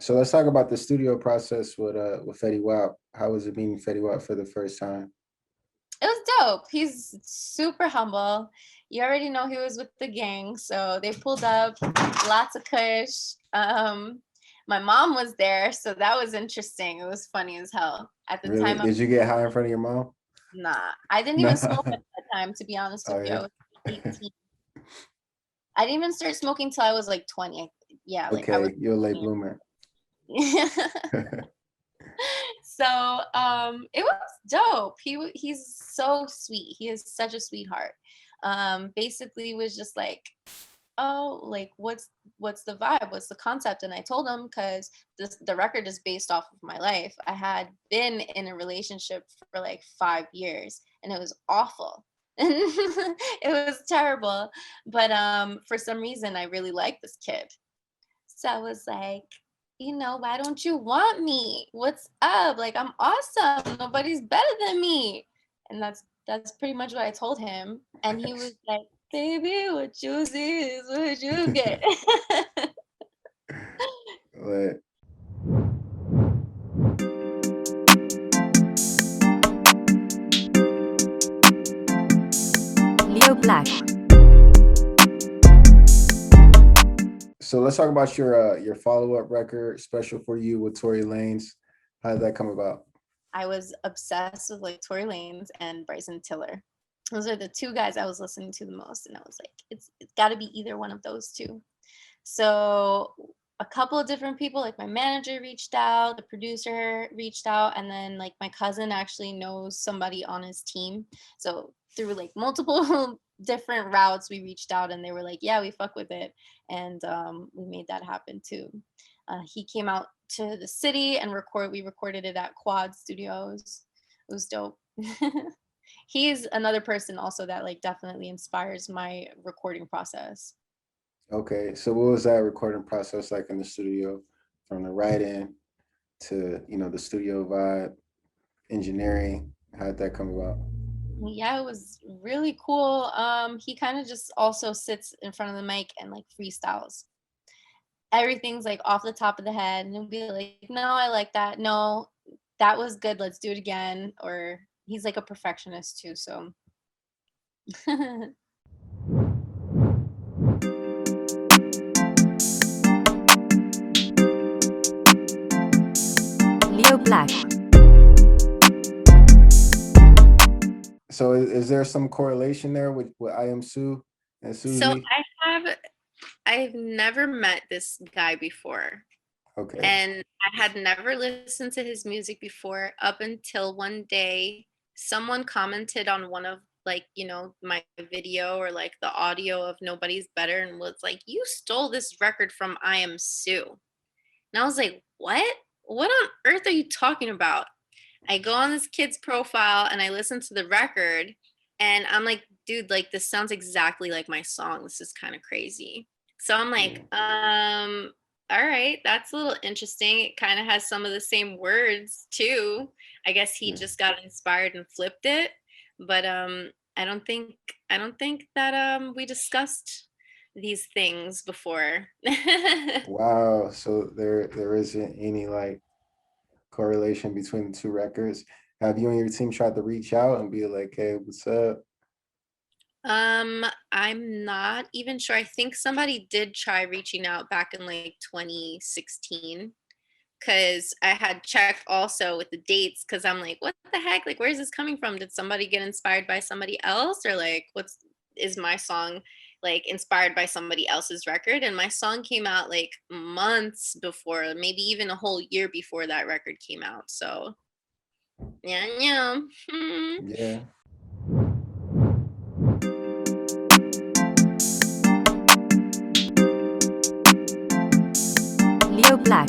So let's talk about the studio process with Fetty Wap. How was it meeting Fetty Wap for the first time? It was dope. He's super humble. You already know he was with the gang, so they pulled up, lots of kush. My mom was there, so that was interesting. It was funny as hell. At the Really? time, Did you get high in front of your mom? nah, I didn't even smoke Nah. at that time. To be honest with Oh you, I yeah. was 18. I didn't even start smoking till I was like 20. Yeah, like I was. Okay, you're a late bloomer. So it was dope. He's so sweet. He is such a sweetheart. Basically was just like, oh, like what's the vibe, what's the concept? And I told him, because the record is based off of my life. I had been in a relationship for like 5 years, and it was awful. It was terrible, but for some reason I really like this kid. So I was like, why don't you want me? What's up? Like, I'm awesome. Nobody's better than me. And that's pretty much what I told him. And he was like, baby, what you see is what you get. But Leo Black. so let's talk about your follow-up record, Special for You with Tory Lanez. How did that come about? I was obsessed with like Tory Lanez and Bryson Tiller. Those are the two guys I was listening to the most. And I was like, it's got to be either one of those two. So a couple of different people, like my manager reached out, the producer reached out, and then like my cousin actually knows somebody on his team. So through like multiple different routes, we reached out, and they were like, yeah, we fuck with it. And we made that happen too. He came out to the city and we recorded it at Quad Studios. It was dope. He's another person also that like definitely inspires my recording process. Okay, so what was that recording process like in the studio, from the writing to the studio vibe, engineering? How did that come about? Yeah, it was really cool. He kind of just also sits in front of the mic and like freestyles. Everything's like off the top of the head, and he'll be like, no, I like that. No, that was good. Let's do it again. Or he's like a perfectionist too. So Leo Black. So is there some correlation there with I Am Sue and So Suzi? I've never met this guy before. Okay. And I had never listened to his music before up until one day someone commented on one of like, my video or like the audio of Nobody's Better and was like, you stole this record from I Am Sue. And I was like, what? What on earth are you talking about? I go on this kid's profile and I listen to the record, and I'm like, dude, like this sounds exactly like my song. This is kind of crazy. So I'm like, all right, that's a little interesting. It kind of has some of the same words too. I guess he Mm. just got inspired and flipped it. But I don't think I don't think that we discussed these things before. Wow. So there isn't any like correlation between the two records. Have you and your team tried to reach out and be like, hey, what's up? I'm not even sure. I think somebody did try reaching out back in like 2016, because I had checked also with the dates, because I'm like, what the heck? Like, where's this coming from? Did somebody get inspired by somebody else? Or like, is my song like inspired by somebody else's record? And my song came out like months before, maybe even a whole year before that record came out. So, yeah, yeah. Yeah. Leo Black.